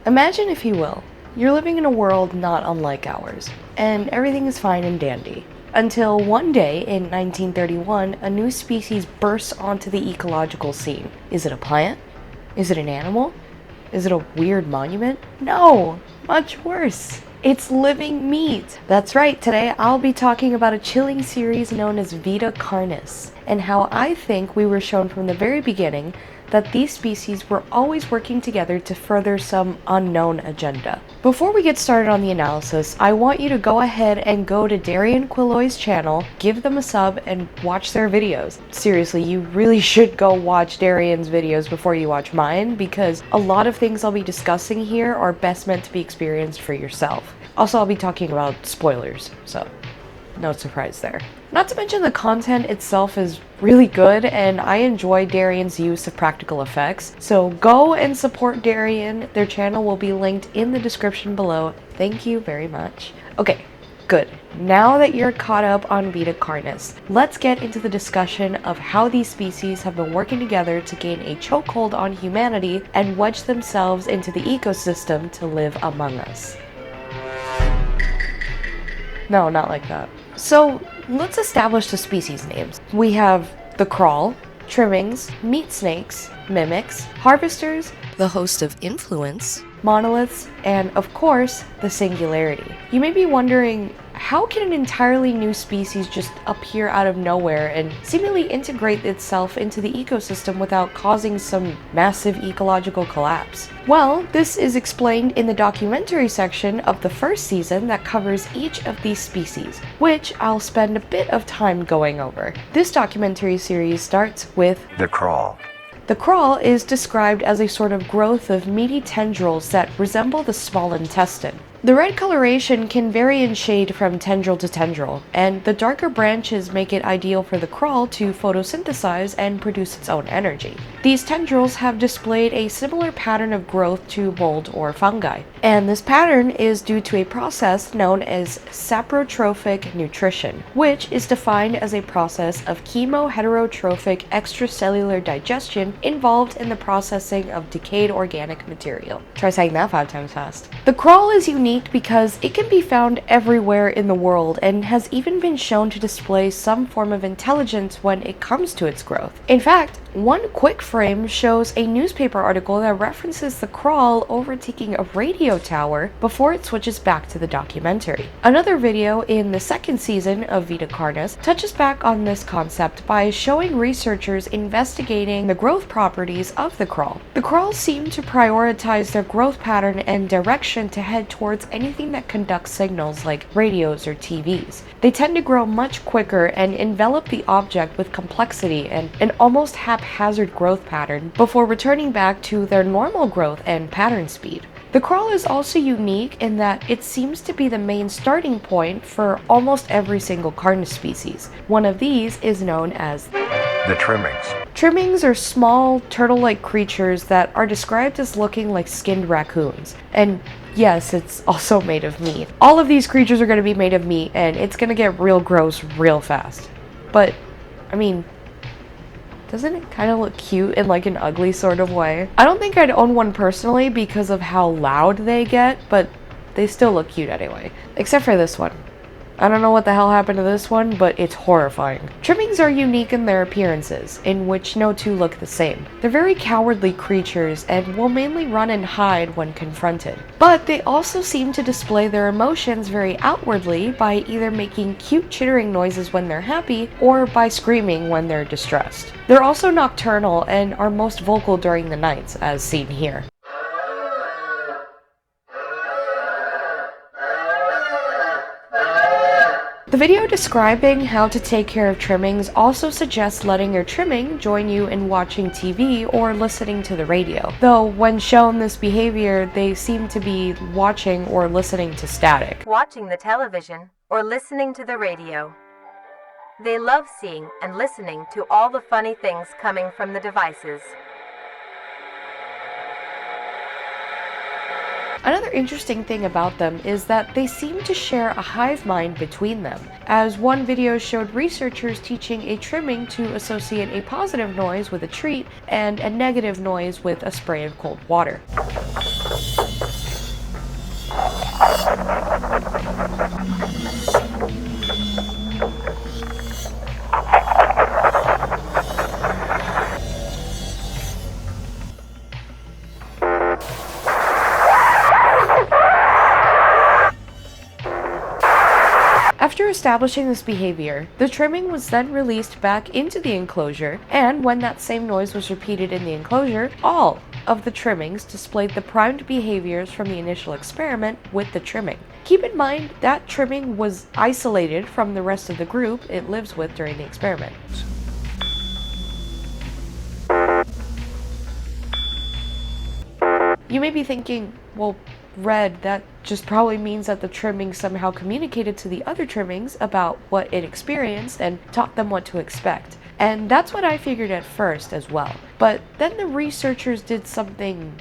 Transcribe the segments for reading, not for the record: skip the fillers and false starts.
Imagine, if you will, you're living in a world not unlike ours, and everything is fine and dandy. Until one day in 1931, a new species bursts onto the ecological scene. Is it a plant? Is it an animal? Is it a weird monument? No! Much worse! It's living meat! That's right, today I'll be talking about a chilling series known as Vita Carnis, and how I think we were shown from the very beginning that these species were always working together to further some unknown agenda. Before we get started on the analysis, I want you to go ahead and go to Darian Quilloy's channel, give them a sub, and watch their videos. Seriously, you really should go watch Darian's videos before you watch mine, because a lot of things I'll be discussing here are best meant to be experienced for yourself. Also, I'll be talking about spoilers, so no surprise there. Not to mention the content itself is really good, and I enjoy Darian's use of practical effects. So go and support Darian. Their channel will be linked in the description below. Thank you very much. Okay, good. Now that you're caught up on Vita Carnis, let's get into the discussion of how these species have been working together to gain a chokehold on humanity and wedge themselves into the ecosystem to live among us. No, not like that. So let's establish the species names. We have the crawl, trimmings, meat snakes, mimics, harvesters, the host of influence, monoliths, and of course, the singularity. You may be wondering, how can an entirely new species just appear out of nowhere and seemingly integrate itself into the ecosystem without causing some massive ecological collapse? Well, this is explained in the documentary section of the first season that covers each of these species, which I'll spend a bit of time going over. This documentary series starts with the crawl. The crawl is described as a sort of growth of meaty tendrils that resemble the small intestine. The red coloration can vary in shade from tendril to tendril, and the darker branches make it ideal for the crawl to photosynthesize and produce its own energy. These tendrils have displayed a similar pattern of growth to mold or fungi, and this pattern is due to a process known as saprotrophic nutrition, which is defined as a process of chemoheterotrophic extracellular digestion involved in the processing of decayed organic material. Try saying that 5 times fast. The crawl is unique because it can be found everywhere in the world and has even been shown to display some form of intelligence when it comes to its growth. In fact, one quick frame shows a newspaper article that references the crawl overtaking a radio tower before it switches back to the documentary. Another video in the second season of Vita Carnis touches back on this concept by showing researchers investigating the growth properties of the crawl. The crawls seem to prioritize their growth pattern and direction to head towards anything that conducts signals like radios or TVs. They tend to grow much quicker and envelop the object with complexity and an almost haphazard growth pattern before returning back to their normal growth and pattern speed. The crawl is also unique in that it seems to be the main starting point for almost every single Carnis species. One of these is known as the trimmings. Trimmings are small, turtle-like creatures that are described as looking like skinned raccoons. And yes, it's also made of meat. All of these creatures are going to be made of meat, and it's going to get real gross real fast. But, I mean, doesn't it kind of look cute in like an ugly sort of way? I don't think I'd own one personally because of how loud they get, but they still look cute anyway. Except for this one. I don't know what the hell happened to this one, but it's horrifying. Trimmings are unique in their appearances, in which no two look the same. They're very cowardly creatures and will mainly run and hide when confronted. But they also seem to display their emotions very outwardly by either making cute chittering noises when they're happy or by screaming when they're distressed. They're also nocturnal and are most vocal during the nights, as seen here. The video describing how to take care of trimmings also suggests letting your trimming join you in watching TV or listening to the radio. Though when shown this behavior, they seem to be watching or listening to static. Watching the television or listening to the radio. They love seeing and listening to all the funny things coming from the devices. Another interesting thing about them is that they seem to share a hive mind between them, as one video showed researchers teaching a trimming to associate a positive noise with a treat and a negative noise with a spray of cold water. After establishing this behavior, the trimming was then released back into the enclosure, and when that same noise was repeated in the enclosure, all of the trimmings displayed the primed behaviors from the initial experiment with the trimming. Keep in mind that trimming was isolated from the rest of the group it lives with during the experiment. You may be thinking, well, Red, that just probably means that the trimming somehow communicated to the other trimmings about what it experienced and taught them what to expect. And that's what I figured at first as well. But then the researchers did something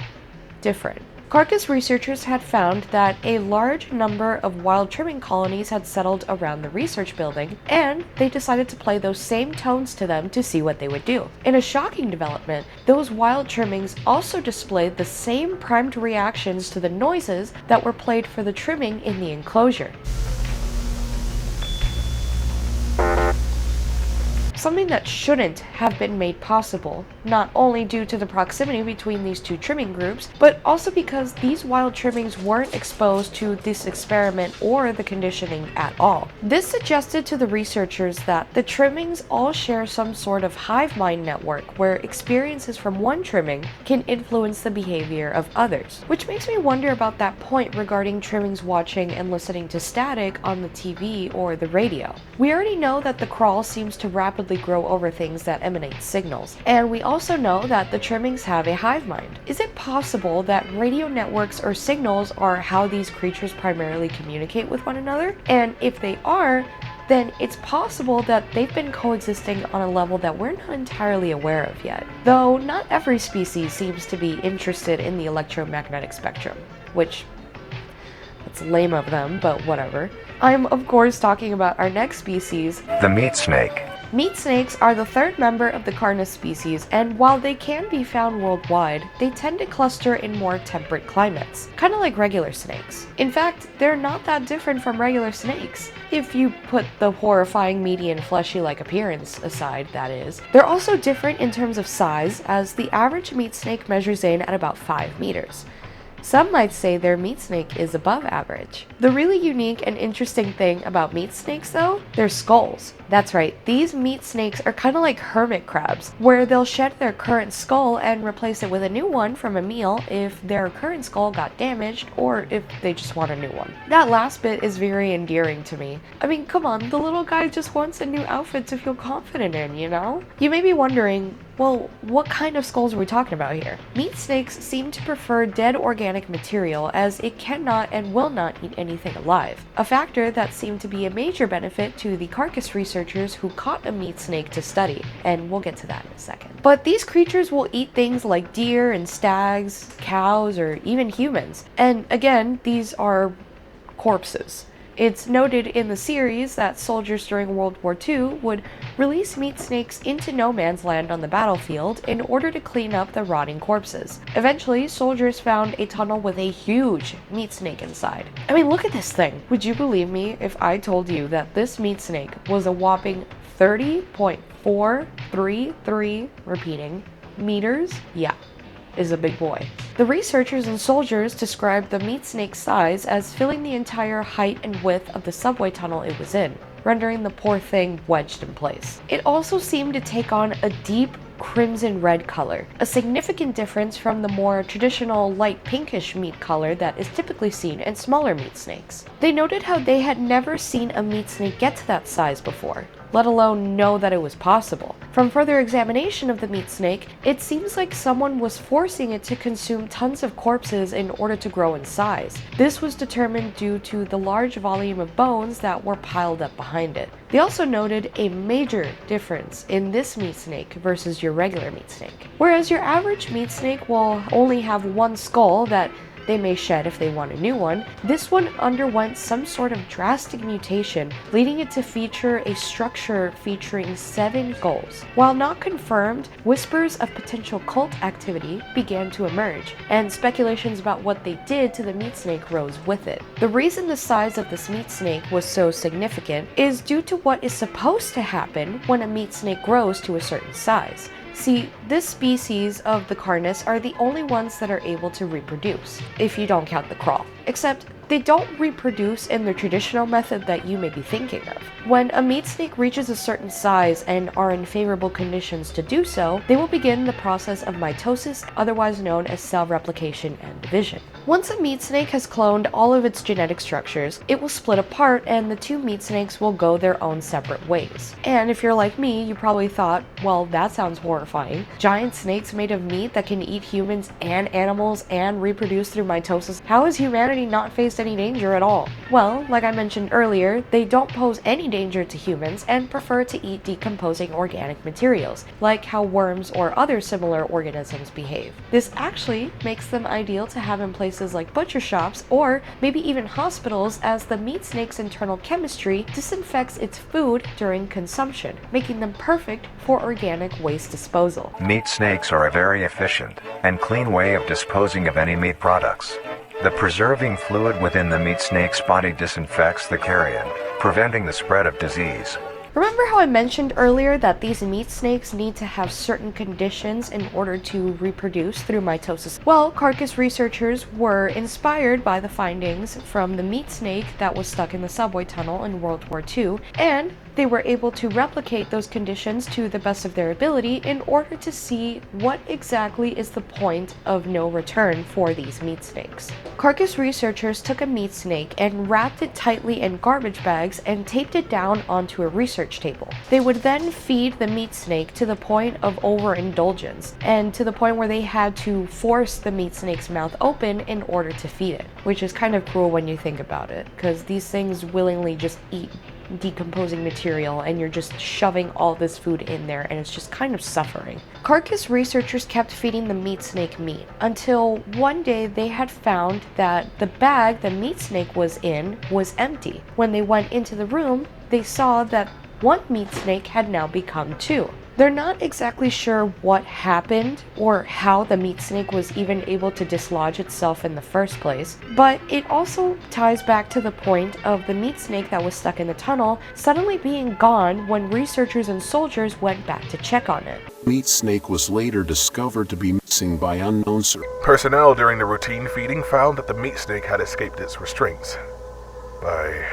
different. Carcass researchers had found that a large number of wild trimming colonies had settled around the research building, and they decided to play those same tones to them to see what they would do. In a shocking development, those wild trimmings also displayed the same primed reactions to the noises that were played for the trimming in the enclosure. Something that shouldn't have been made possible, not only due to the proximity between these two trimming groups, but also because these wild trimmings weren't exposed to this experiment or the conditioning at all. This suggested to the researchers that the trimmings all share some sort of hive mind network where experiences from one trimming can influence the behavior of others, which makes me wonder about that point regarding trimmings watching and listening to static on the TV or the radio. We already know that the crawl seems to rapidly grow over things that emanate signals, and we also know that the trimmings have a hive mind. Is it possible that radio networks or signals are how these creatures primarily communicate with one another? And if they are, then it's possible that they've been coexisting on a level that we're not entirely aware of yet. Though not every species seems to be interested in the electromagnetic spectrum, which it's lame of them, but whatever. I'm of course talking about our next species, the meat snake. Meat snakes are the third member of the Carnis species, and while they can be found worldwide, they tend to cluster in more temperate climates, kind of like regular snakes. In fact, they're not that different from regular snakes, if you put the horrifying meaty and fleshy-like appearance aside, that is. They're also different in terms of size, as the average meat snake measures in at about 5 meters. Some might say their meat snake is above average. The really unique and interesting thing about meat snakes, though, their skulls. That's right, these meat snakes are kind of like hermit crabs, where they'll shed their current skull and replace it with a new one from a meal if their current skull got damaged or if they just want a new one. That last bit is very endearing to me. I mean, come on, the little guy just wants a new outfit to feel confident in, you know? You may be wondering, well, what kind of skulls are we talking about here? Meat snakes seem to prefer dead organic material as it cannot and will not eat anything alive, a factor that seemed to be a major benefit to the carcass researchers who caught a meat snake to study, and we'll get to that in a second. But these creatures will eat things like deer and stags, cows, or even humans, and again, these are corpses. It's noted in the series that soldiers during World War II would release meat snakes into no man's land on the battlefield in order to clean up the rotting corpses. Eventually, soldiers found a tunnel with a huge meat snake inside. I mean, look at this thing. Would you believe me if I told you that this meat snake was a whopping 30.433, repeating, meters? Yeah, is a big boy. The researchers and soldiers described the meat snake's size as filling the entire height and width of the subway tunnel it was in, rendering the poor thing wedged in place. It also seemed to take on a deep crimson red color, a significant difference from the more traditional light pinkish meat color that is typically seen in smaller meat snakes. They noted how they had never seen a meat snake get to that size before, let alone know that it was possible. From further examination of the meat snake, it seems like someone was forcing it to consume tons of corpses in order to grow in size. This was determined due to the large volume of bones that were piled up behind it. They also noted a major difference in this meat snake versus your regular meat snake. Whereas your average meat snake will only have one skull that they may shed if they want a new one, this one underwent some sort of drastic mutation, leading it to feature a structure featuring 7 skulls. While not confirmed, whispers of potential cult activity began to emerge, and speculations about what they did to the meat snake rose with it. The reason the size of this meat snake was so significant is due to what is supposed to happen when a meat snake grows to a certain size. See, this species of the Carnis are the only ones that are able to reproduce, if you don't count the crawl. Except, they don't reproduce in the traditional method that you may be thinking of. When a meat snake reaches a certain size and are in favorable conditions to do so, they will begin the process of mitosis, otherwise known as cell replication and division. Once a meat snake has cloned all of its genetic structures, it will split apart and the 2 meat snakes will go their own separate ways. And if you're like me, you probably thought, well, that sounds horrifying. Giant snakes made of meat that can eat humans and animals and reproduce through mitosis. How has humanity not faced any danger at all? Well, like I mentioned earlier, they don't pose any danger to humans and prefer to eat decomposing organic materials, like how worms or other similar organisms behave. This actually makes them ideal to have in places like butcher shops or maybe even hospitals, as the meat snake's internal chemistry disinfects its food during consumption, making them perfect for organic waste disposal. Meat snakes are a very efficient and clean way of disposing of any meat products. The preserving fluid within the meat snake's body disinfects the carrion, preventing the spread of disease. Remember how I mentioned earlier that these meat snakes need to have certain conditions in order to reproduce through mitosis? Well, carcass researchers were inspired by the findings from the meat snake that was stuck in the subway tunnel in World War II, and they were able to replicate those conditions to the best of their ability in order to see what exactly is the point of no return for these meat snakes. Carcass researchers took a meat snake and wrapped it tightly in garbage bags and taped it down onto a research table. They would then feed the meat snake to the point of overindulgence, and to the point where they had to force the meat snake's mouth open in order to feed it, which is kind of cruel when you think about it, because these things willingly just eat decomposing material and you're just shoving all this food in there and it's just kind of suffering. Carcass researchers kept feeding the meat snake meat until one day they had found that the bag the meat snake was in was empty. When they went into the room, they saw that one meat snake had now become 2. They're not exactly sure what happened or how the meat snake was even able to dislodge itself in the first place, but it also ties back to the point of the meat snake that was stuck in the tunnel suddenly being gone when researchers and soldiers went back to check on it. Meat snake was later discovered to be missing by unknown source. Personnel during the routine feeding found that the meat snake had escaped its restraints by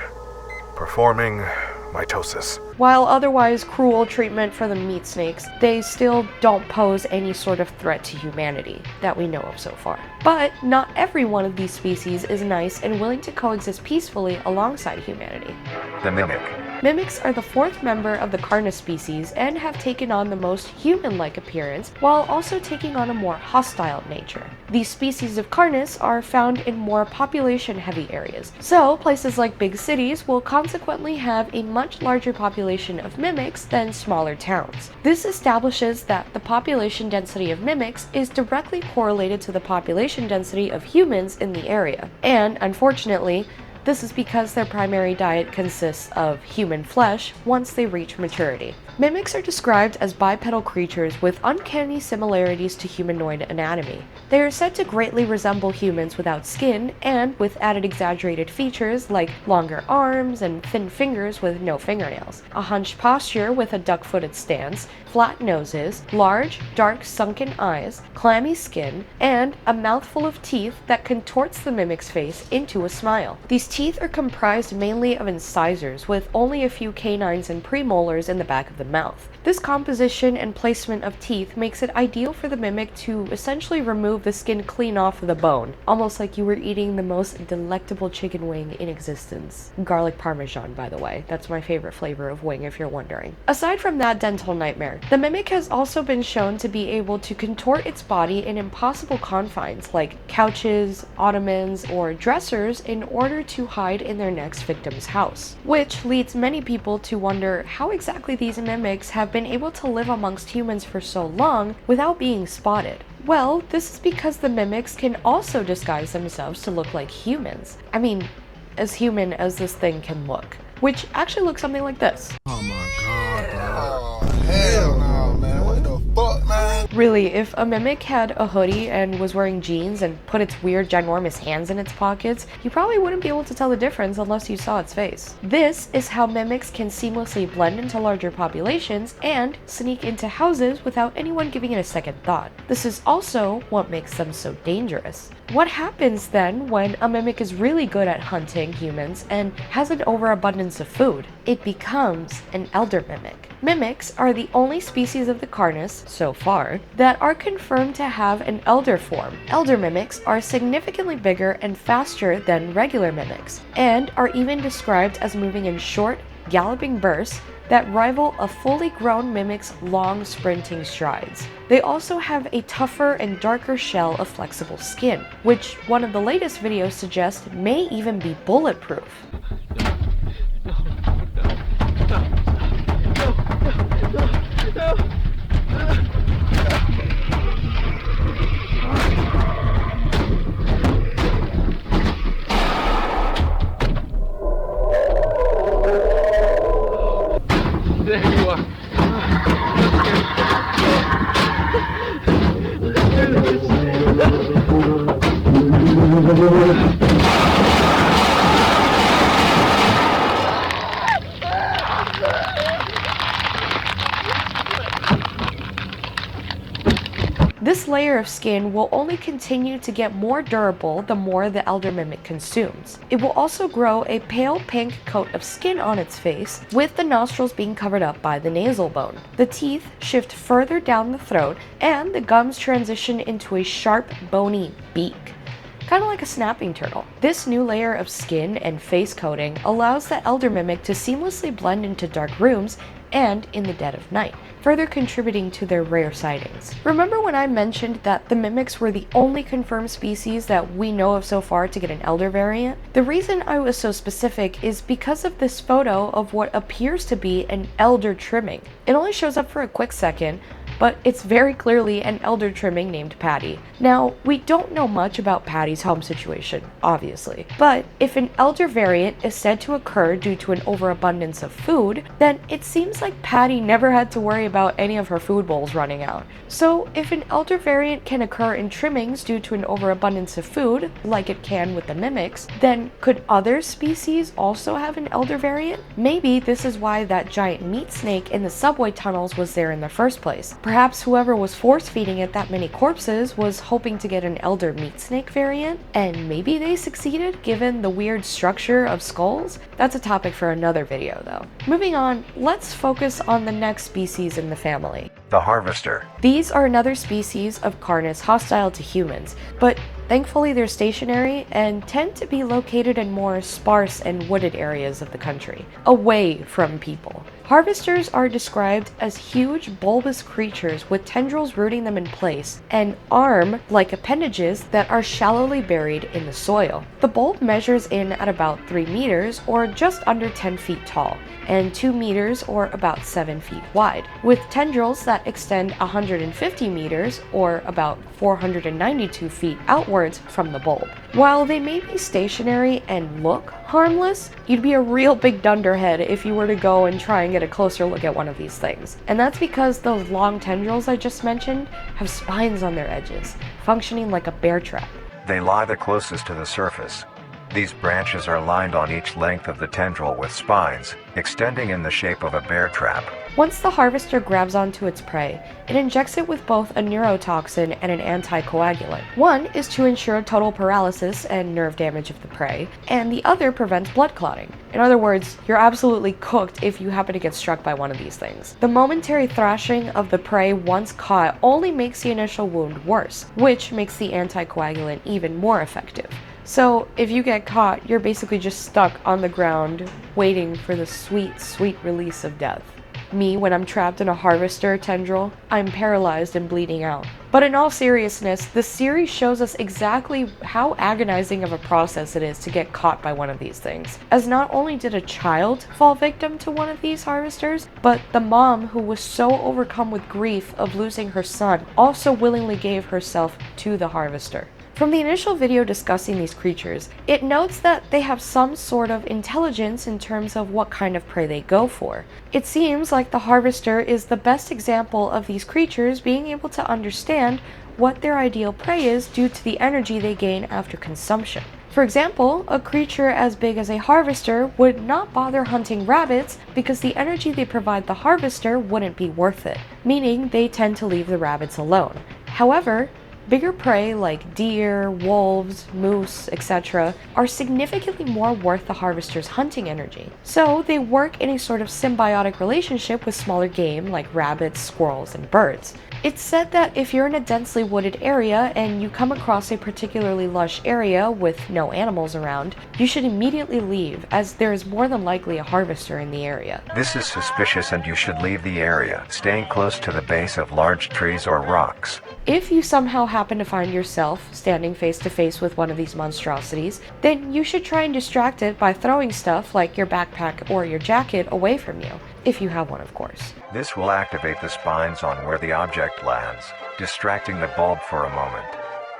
performing mitosis. While otherwise cruel treatment for the meat snakes, they still don't pose any sort of threat to humanity that we know of so far. But not every one of these species is nice and willing to coexist peacefully alongside humanity. The mimic. Mimics are the 4th member of the Carnis species and have taken on the most human-like appearance while also taking on a more hostile nature. These species of Carnis are found in more population-heavy areas, so places like big cities will consequently have a much larger population of mimics than smaller towns. This establishes that the population density of mimics is directly correlated to the population density of humans in the area, and unfortunately, this is because their primary diet consists of human flesh once they reach maturity. Mimics are described as bipedal creatures with uncanny similarities to humanoid anatomy. They are said to greatly resemble humans without skin and with added exaggerated features like longer arms and thin fingers with no fingernails, a hunched posture with a duck-footed stance, flat noses, large, dark, sunken eyes, clammy skin, and a mouthful of teeth that contorts the mimic's face into a smile. These teeth are comprised mainly of incisors, with only a few canines and premolars in the back of the mouth. This composition and placement of teeth makes it ideal for the mimic to essentially remove the skin clean off of the bone, almost like you were eating the most delectable chicken wing in existence. Garlic parmesan, by the way. That's my favorite flavor of wing, if you're wondering. Aside from that dental nightmare, the mimic has also been shown to be able to contort its body in impossible confines like couches, ottomans, or dressers in order to hide in their next victim's house, which leads many people to wonder how exactly these mimics have been able to live amongst humans for so long without being spotted. Well, this is because the mimics can also disguise themselves to look like humans. I mean, as human as this thing can look, which actually looks something like this. Oh my god, bro. Oh, hell no, man. What the fuck, man? Really, if a mimic had a hoodie and was wearing jeans and put its weird ginormous hands in its pockets, you probably wouldn't be able to tell the difference unless you saw its face. This is how mimics can seamlessly blend into larger populations and sneak into houses without anyone giving it a second thought. This is also what makes them so dangerous. What happens then when a mimic is really good at hunting humans and has an overabundance of food? It becomes an elder mimic. Mimics are the only species of the Carnis, so far, that are confirmed to have an elder form. Elder mimics are significantly bigger and faster than regular mimics, and are even described as moving in short, galloping bursts that rival a fully grown mimic's long sprinting strides. They also have a tougher and darker shell of flexible skin, which one of the latest videos suggests may even be bulletproof. There you are. This layer of skin will only continue to get more durable the more the elder mimic consumes. It will also grow a pale pink coat of skin on its face, with the nostrils being covered up by the nasal bone. The teeth shift further down the throat, and the gums transition into a sharp, bony beak. Kind of like a snapping turtle. This new layer of skin and face coating allows the elder mimic to seamlessly blend into dark rooms and in the dead of night, further contributing to their rare sightings. Remember when I mentioned that the mimics were the only confirmed species that we know of so far to get an elder variant? The reason I was so specific is because of this photo of what appears to be an elder trimming. It only shows up for a quick second, but it's very clearly an elder trimming named Patty. Now, we don't know much about Patty's home situation, obviously, but if an elder variant is said to occur due to an overabundance of food, then it seems like Patty never had to worry about any of her food bowls running out. So, if an elder variant can occur in trimmings due to an overabundance of food, like it can with the mimics, then could other species also have an elder variant? Maybe this is why that giant meat snake in the subway tunnels was there in the first place. Perhaps whoever was force-feeding it that many corpses was hoping to get an elder meat snake variant, and maybe they succeeded given the weird structure of skulls? That's a topic for another video though. Moving on, let's focus on the next species in the family. The harvester. These are another species of Carnis hostile to humans, but thankfully they're stationary and tend to be located in more sparse and wooded areas of the country, away from people. Harvesters are described as huge bulbous creatures with tendrils rooting them in place and arm-like appendages that are shallowly buried in the soil. The bulb measures in at about 3 meters or just under 10 feet tall, and 2 meters or about 7 feet wide, with tendrils that extend 150 meters or about 492 feet outwards from the bulb. While they may be stationary and look harmless, you'd be a real big dunderhead if you were to go and try and get a closer look at one of these things. And that's because those long tendrils I just mentioned have spines on their edges, functioning like a bear trap. They lie the closest to the surface. These branches are lined on each length of the tendril with spines, extending in the shape of a bear trap. Once the harvester grabs onto its prey, it injects it with both a neurotoxin and an anticoagulant. One is to ensure total paralysis and nerve damage of the prey, and the other prevents blood clotting. In other words, you're absolutely cooked if you happen to get struck by one of these things. The momentary thrashing of the prey once caught only makes the initial wound worse, which makes the anticoagulant even more effective. So if you get caught, you're basically just stuck on the ground waiting for the sweet, sweet release of death. Me, when I'm trapped in a harvester tendril, I'm paralyzed and bleeding out. But But in all seriousness, the series shows us exactly how agonizing of a process it is to get caught by one of these things, as not only did a child fall victim to one of these harvesters, but the mom, who was so overcome with grief of losing her son, also willingly gave herself to the harvester. From the initial video discussing these creatures, it notes that they have some sort of intelligence in terms of what kind of prey they go for. It seems like the harvester is the best example of these creatures being able to understand what their ideal prey is due to the energy they gain after consumption. For example, a creature as big as a harvester would not bother hunting rabbits because the energy they provide the harvester wouldn't be worth it, meaning they tend to leave the rabbits alone. However, bigger prey like deer, wolves, moose, etc. are significantly more worth the harvester's hunting energy. So they work in a sort of symbiotic relationship with smaller game like rabbits, squirrels, and birds. It's said that if you're in a densely wooded area and you come across a particularly lush area with no animals around, you should immediately leave, as there is more than likely a harvester in the area. This is suspicious and you should leave the area, staying close to the base of large trees or rocks. If you somehow happen to find yourself standing face to face with one of these monstrosities, then you should try and distract it by throwing stuff like your backpack or your jacket away from you, if you have one, of course. This will activate the spines on where the object lands, distracting the bulb for a moment.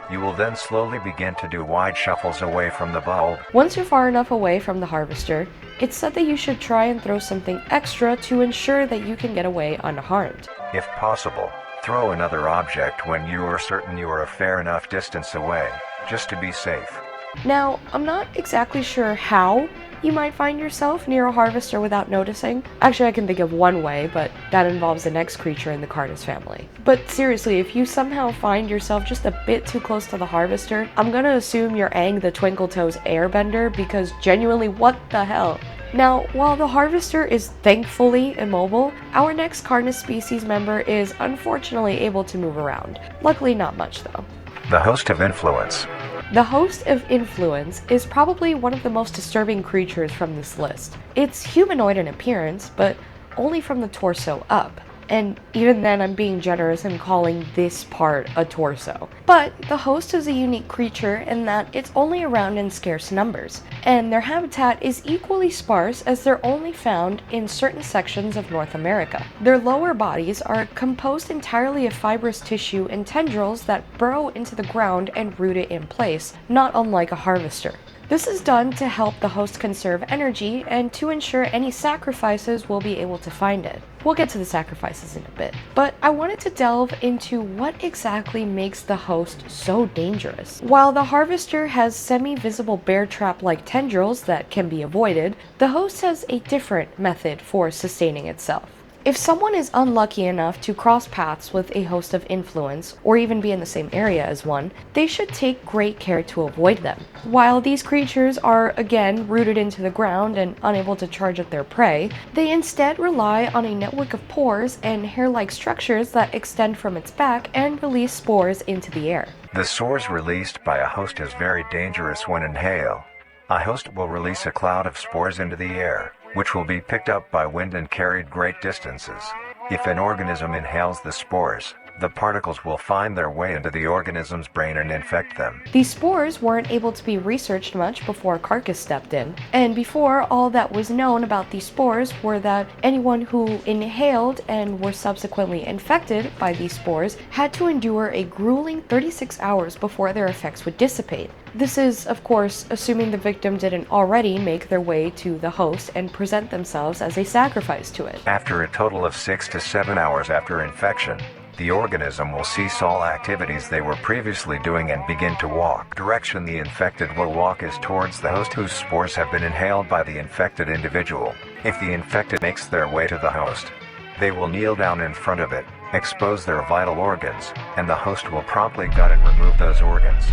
You will then slowly begin to do wide shuffles away from the bulb. Once you're far enough away from the harvester, it's said that you should try and throw something extra to ensure that you can get away unharmed. If possible, throw another object when you are certain you are a fair enough distance away, just to be safe. Now, I'm not exactly sure how you might find yourself near a harvester without noticing. Actually, I can think of one way, but that involves the next creature in the Carnis family. But seriously, if you somehow find yourself just a bit too close to the harvester, I'm gonna assume you're Aang the Twinkle Toes airbender, because genuinely, what the hell? Now, while the harvester is thankfully immobile, our next Carnis species member is unfortunately able to move around. Luckily not much though. The host of influence. The host of influence is probably one of the most disturbing creatures from this list. It's humanoid in appearance, but only from the torso up. And even then, I'm being generous in calling this part a torso. But the host is a unique creature in that it's only around in scarce numbers, and their habitat is equally sparse as they're only found in certain sections of North America. Their lower bodies are composed entirely of fibrous tissue and tendrils that burrow into the ground and root it in place, not unlike a harvester. This is done to help the host conserve energy and to ensure any sacrifices will be able to find it. We'll get to the sacrifices in a bit, but I wanted to delve into what exactly makes the host so dangerous. While the harvester has semi-visible bear trap-like tendrils that can be avoided, the host has a different method for sustaining itself. If someone is unlucky enough to cross paths with a host of influence, or even be in the same area as one, they should take great care to avoid them. While these creatures are again rooted into the ground and unable to charge at their prey, they instead rely on a network of pores and hair-like structures that extend from its back and release spores into the air. The spores released by a host is very dangerous when inhaled. A host will release a cloud of spores into the air, which will be picked up by wind and carried great distances. If an organism inhales the spores, the particles will find their way into the organism's brain and infect them. These spores weren't able to be researched much before Carcass stepped in, and before, all that was known about these spores were that anyone who inhaled and were subsequently infected by these spores had to endure a grueling 36 hours before their effects would dissipate. This is, of course, assuming the victim didn't already make their way to the host and present themselves as a sacrifice to it. After a total of 6 to 7 hours after infection, the organism will cease all activities they were previously doing and begin to walk. Direction the infected will walk is towards the host whose spores have been inhaled by the infected individual. If the infected makes their way to the host, they will kneel down in front of it, expose their vital organs, and the host will promptly gut and remove those organs.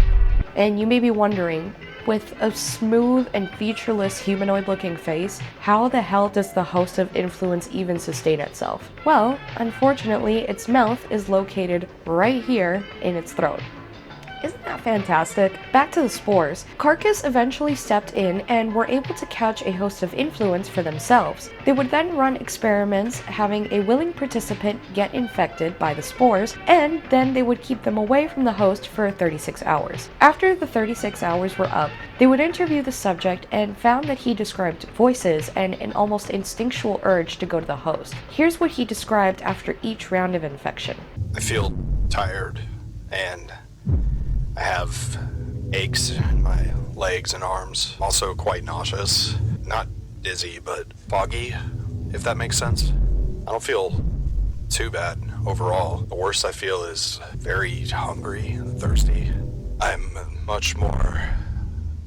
And you may be wondering, with a smooth and featureless humanoid-looking face, how the hell does the host of influence even sustain itself? Well, unfortunately, its mouth is located right here in its throat. Isn't that fantastic? Back to the spores. Carcass eventually stepped in and were able to catch a host of influence for themselves. They would then run experiments having a willing participant get infected by the spores, and then they would keep them away from the host for 36 hours. After the 36 hours were up, they would interview the subject and found that he described voices and an almost instinctual urge to go to the host. Here's what he described after each round of infection. I feel tired and I have aches in my legs and arms. I'm also quite nauseous. Not dizzy, but foggy, if that makes sense. I don't feel too bad overall. The worst I feel is very hungry and thirsty. I'm much more...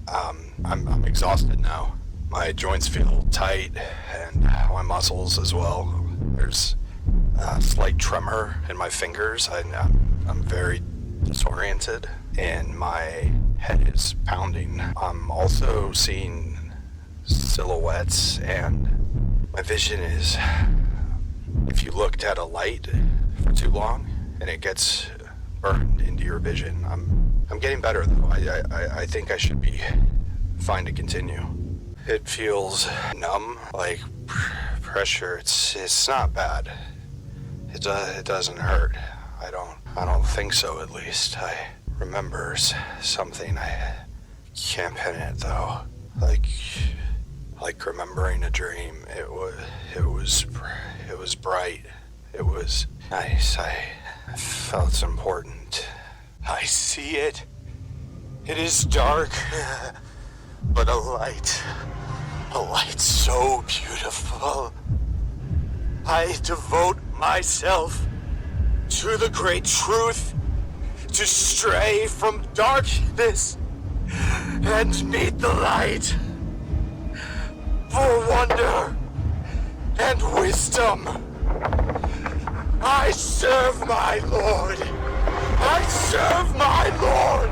I'm exhausted now. My joints feel tight and my muscles as well. There's a slight tremor in my fingers. I'm very disoriented and my head is pounding. I'm also seeing silhouettes and my vision is, if you looked at a light for too long and it gets burned into your vision. I'm getting better though. I think I should be fine to continue. It feels numb, like pressure. It's not bad. It doesn't hurt. I don't think so, at least. I remember something. I can't pin it though. Like remembering a dream. It was bright. It was nice. I felt important. I see it. It is dark, but a light so beautiful. I devote myself to the great truth, to stray from darkness and meet the light, for wonder and wisdom. I serve my Lord. I serve my Lord.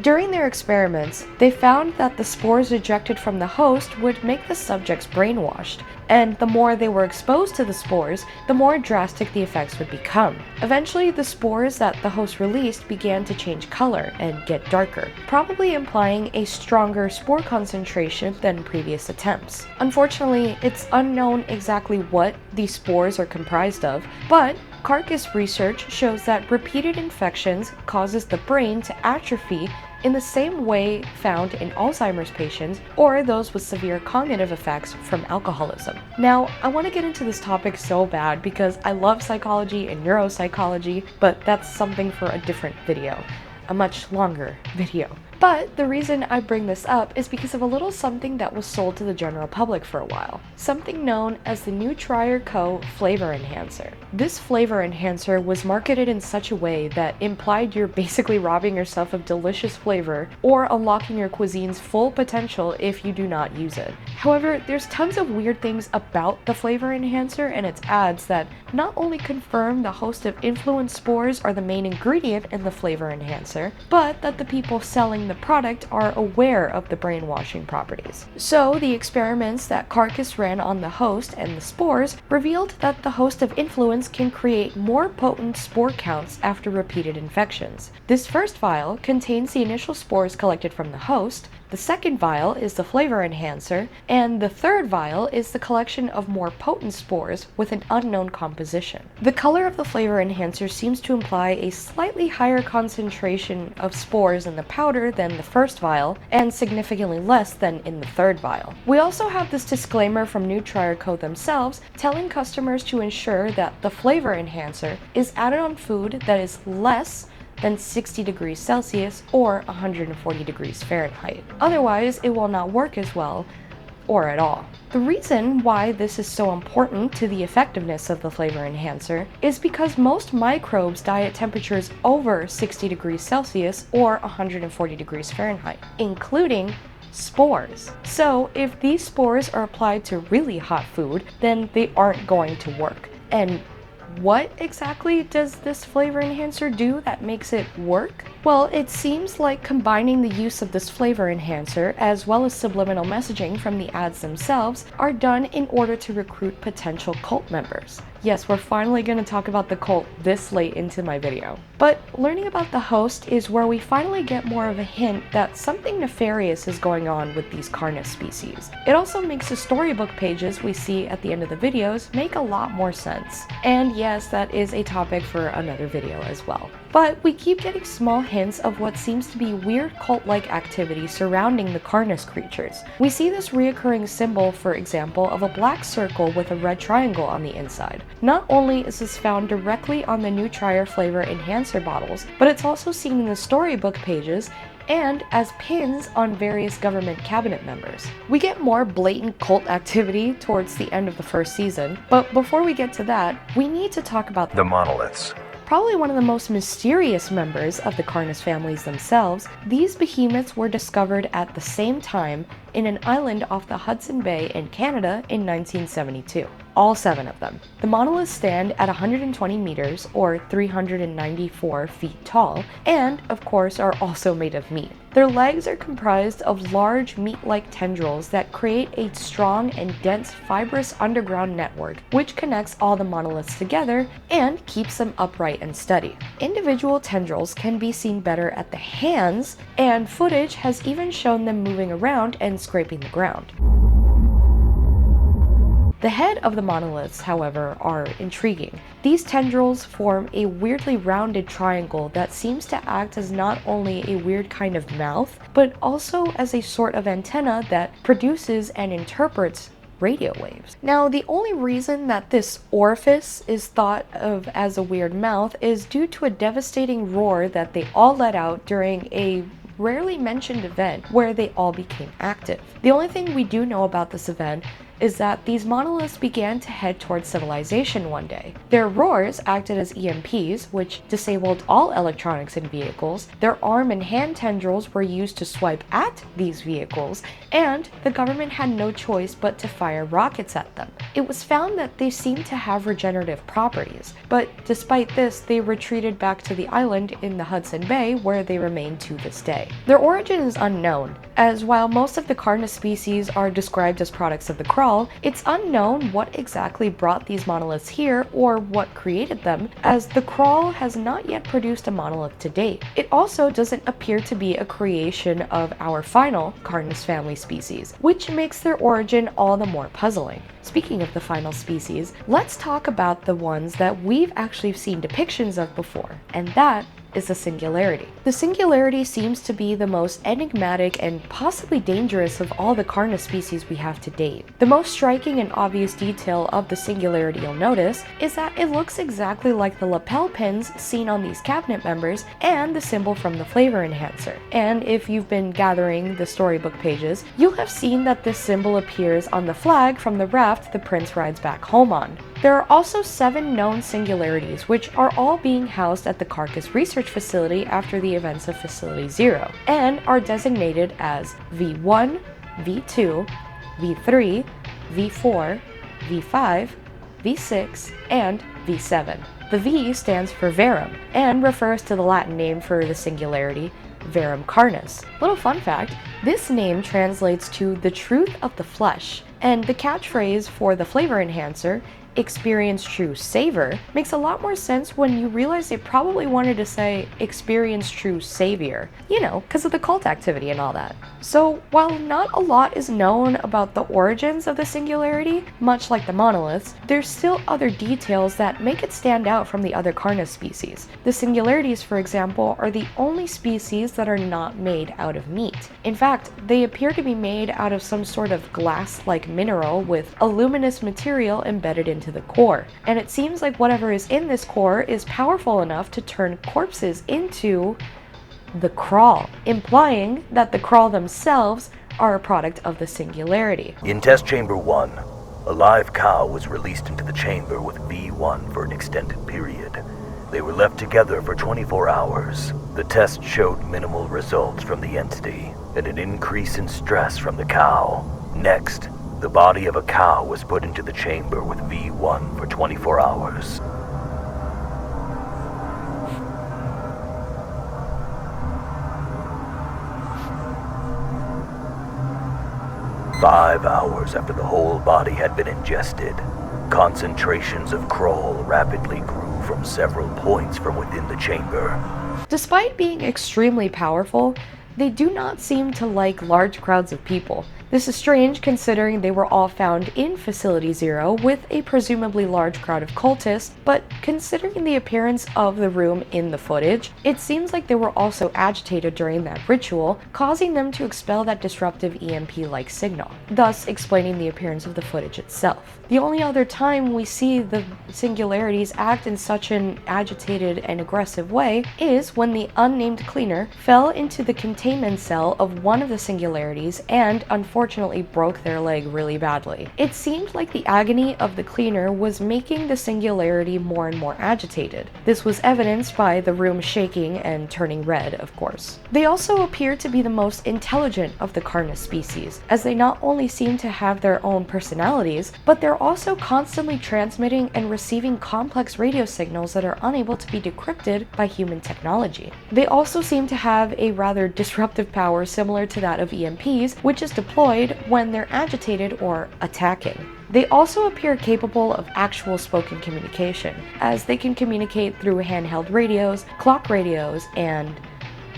During their experiments, they found that the spores ejected from the host would make the subjects brainwashed, and the more they were exposed to the spores, the more drastic the effects would become. Eventually, the spores that the host released began to change color and get darker, probably implying a stronger spore concentration than previous attempts. Unfortunately, it's unknown exactly what these spores are comprised of, but Carcass research shows that repeated infections causes the brain to atrophy in the same way found in Alzheimer's patients or those with severe cognitive effects from alcoholism. Now, I want to get into this topic so bad because I love psychology and neuropsychology, but that's something for a different video, a much longer video. But the reason I bring this up is because of a little something that was sold to the general public for a while. Something known as the Nutri-Co flavor enhancer. This flavor enhancer was marketed in such a way that implied you're basically robbing yourself of delicious flavor or unlocking your cuisine's full potential if you do not use it. However, there's tons of weird things about the flavor enhancer and its ads that not only confirm the host of influence spores are the main ingredient in the flavor enhancer, but that the people selling the product are aware of the brainwashing properties. So the experiments that Carcass ran on the host and the spores revealed that the host of influence can create more potent spore counts after repeated infections. This first vial contains the initial spores collected from the host, the second vial is the flavor enhancer, and the third vial is the collection of more potent spores with an unknown composition. The color of the flavor enhancer seems to imply a slightly higher concentration of spores in the powder than the first vial, and significantly less than in the third vial. We also have this disclaimer from Nutri-Co themselves telling customers to ensure that the flavor enhancer is added on food that is less than 60 degrees Celsius or 140 degrees Fahrenheit. Otherwise, it will not work as well or at all. The reason why this is so important to the effectiveness of the flavor enhancer is because most microbes die at temperatures over 60 degrees Celsius or 140 degrees Fahrenheit, including spores. So if these spores are applied to really hot food, then they aren't going to work. And what exactly does this flavor enhancer do that makes it work? Well, it seems like combining the use of this flavor enhancer as well as subliminal messaging from the ads themselves are done in order to recruit potential cult members. Yes, we're finally going to talk about the cult this late into my video. But learning about the host is where we finally get more of a hint that something nefarious is going on with these Carnis species. It also makes the storybook pages we see at the end of the videos make a lot more sense. And yes, that is a topic for another video as well. But we keep getting small hints of what seems to be weird cult-like activity surrounding the Carnis creatures. We see this reoccurring symbol, for example, of a black circle with a red triangle on the inside. Not only is this found directly on the new Trier flavor enhancer bottles, but it's also seen in the storybook pages and as pins on various government cabinet members. We get more blatant cult activity towards the end of the first season, but before we get to that, we need to talk about The Monoliths. Probably one of the most mysterious members of the Carnis families themselves, these behemoths were discovered at the same time in an island off the Hudson Bay in Canada in 1972. All 7 of them. The monoliths stand at 120 meters or 394 feet tall, and of course are also made of meat. Their legs are comprised of large meat-like tendrils that create a strong and dense fibrous underground network which connects all the monoliths together and keeps them upright and steady. Individual tendrils can be seen better at the hands, and footage has even shown them moving around and scraping the ground. The head of the monoliths, however, are intriguing. These tendrils form a weirdly rounded triangle that seems to act as not only a weird kind of mouth, but also as a sort of antenna that produces and interprets radio waves. Now, the only reason that this orifice is thought of as a weird mouth is due to a devastating roar that they all let out during a rarely mentioned event where they all became active. The only thing we do know about this event is that these monoliths began to head towards civilization one day. Their roars acted as EMPs, which disabled all electronics in vehicles. Their arm and hand tendrils were used to swipe at these vehicles, and the government had no choice but to fire rockets at them. It was found that they seemed to have regenerative properties, but despite this, they retreated back to the island in the Hudson Bay, where they remain to this day. Their origin is unknown, as while most of the Carnis species are described as products of the crawl, it's unknown what exactly brought these monoliths here or what created them, as the crawl has not yet produced a monolith to date. It also doesn't appear to be a creation of our final Carnis family species, which makes their origin all the more puzzling. Speaking of the final species, let's talk about the ones that we've actually seen depictions of before, and that is the Singularity. The Singularity seems to be the most enigmatic and possibly dangerous of all the Carnis species we have to date. The most striking and obvious detail of the Singularity you'll notice is that it looks exactly like the lapel pins seen on these cabinet members and the symbol from the flavor enhancer. And if you've been gathering the storybook pages, you'll have seen that this symbol appears on the flag from the raft the prince rides back home on. There are also 7 known singularities, which are all being housed at the Carcass Research Facility after the events of Facility 0, and are designated as V1, V2, V3, V4, V5, V6, and V7. The V stands for Verum, and refers to the Latin name for the singularity, Verum Carnis. Little fun fact, this name translates to the truth of the flesh, and the catchphrase for the flavor enhancer, experience true savor, makes a lot more sense when you realize they probably wanted to say experience true savior, you know, because of the cult activity and all that. So while not a lot is known about the origins of the singularity, much like the monoliths, there's still other details that make it stand out from the other Carnis species. The singularities, for example, are the only species that are not made out of meat. In fact, they appear to be made out of some sort of glass-like mineral with a luminous material embedded into the core. And it seems like whatever is in this core is powerful enough to turn corpses into the crawl, implying that the crawl themselves are a product of the singularity. In test chamber 1, a live cow was released into the chamber with V1 for an extended period. They were left together for 24 hours. The test showed minimal results from the entity and an increase in stress from the cow. Next, the body of a cow was put into the chamber with V1 for 24 hours. "5 hours after the whole body had been ingested, Concentrations of Kroll rapidly grew from several points from within the chamber. Despite being extremely powerful, they do not seem to like large crowds of people. This is strange considering they were all found in Facility Zero with a presumably large crowd of cultists, but considering the appearance of the room in the footage, it seems like they were also agitated during that ritual, causing them to expel that disruptive EMP-like signal, thus explaining the appearance of the footage itself. The only other time we see the Singularities act in such an agitated and aggressive way is when the unnamed cleaner fell into the containment cell of one of the Singularities and unfortunately broke their leg really badly. It seemed like the agony of the cleaner was making the Singularity more and more agitated. This was evidenced by the room shaking and turning red, of course. They also appear to be the most intelligent of the Carnis species, as they not only seem to have their own personalities, but they're also constantly transmitting and receiving complex radio signals that are unable to be decrypted by human technology. They also seem to have a rather disruptive power similar to that of EMPs, which is deployed when they're agitated or attacking. They also appear capable of actual spoken communication, as they can communicate through handheld radios, clock radios, and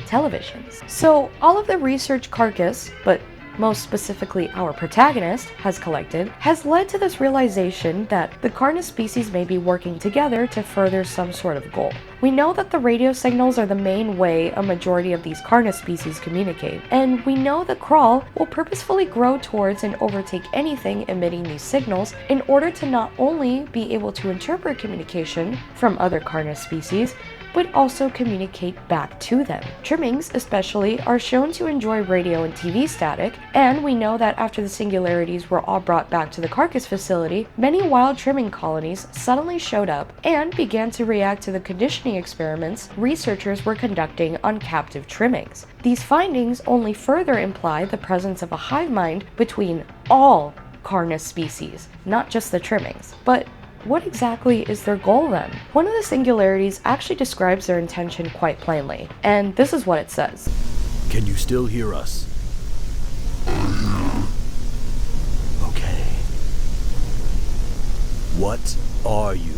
televisions. So all of the research Carcass, but most specifically our protagonist, has collected, has led to this realization that the Carnis species may be working together to further some sort of goal. We know that the radio signals are the main way a majority of these Carnis species communicate, and we know that Krull will purposefully grow towards and overtake anything emitting these signals in order to not only be able to interpret communication from other Carnis species, but also communicate back to them. Trimmings, especially, are shown to enjoy radio and TV static, and we know that after the Singularities were all brought back to the Carcass facility, many wild trimming colonies suddenly showed up and began to react to the conditioning experiments researchers were conducting on captive Trimmings. These findings only further imply the presence of a hive mind between all Carnis species, not just the Trimmings. But what exactly is their goal then? One of the Singularities actually describes their intention quite plainly, and this is what it says. Can you still hear us? Okay. What are you?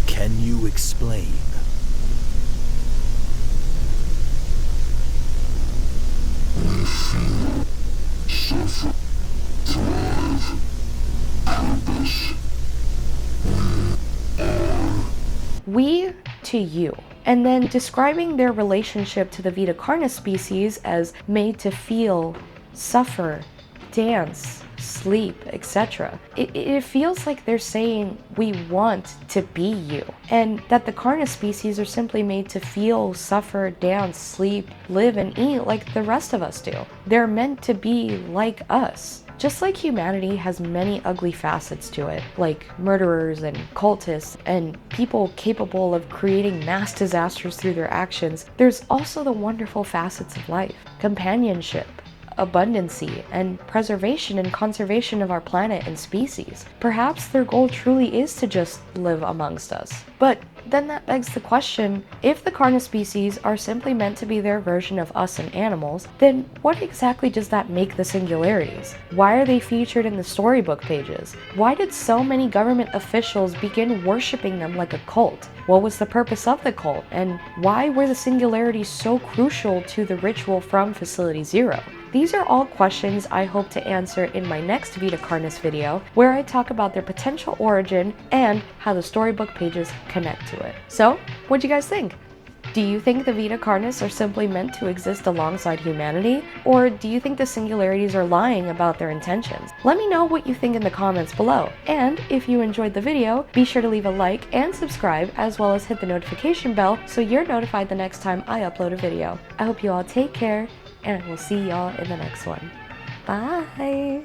Can you explain? We to you, and then describing their relationship to the Vita Carnis species as made to feel, suffer, dance, sleep, etc. It feels like they're saying we want to be you, and that the Carnis species are simply made to feel, suffer, dance, sleep, live, and eat like the rest of us do. They're meant to be like us. Just like humanity has many ugly facets to it, like murderers and cultists and people capable of creating mass disasters through their actions, there's also the wonderful facets of life: companionship, abundancy, and preservation and conservation of our planet and species. Perhaps their goal truly is to just live amongst us. But then that begs the question, if the Carnis species are simply meant to be their version of us and animals, then what exactly does that make the Singularities? Why are they featured in the storybook pages? Why did so many government officials begin worshipping them like a cult? What was the purpose of the cult? And why were the Singularities so crucial to the ritual from Facility Zero? These are all questions I hope to answer in my next Vita Carnis video, where I talk about their potential origin and how the storybook pages connect to it. So, what'd you guys think? Do you think the Vita Carnis are simply meant to exist alongside humanity? Or do you think the Singularities are lying about their intentions? Let me know what you think in the comments below. And if you enjoyed the video, be sure to leave a like and subscribe, as well as hit the notification bell so you're notified the next time I upload a video. I hope you all take care, and I will see y'all in the next one. Bye!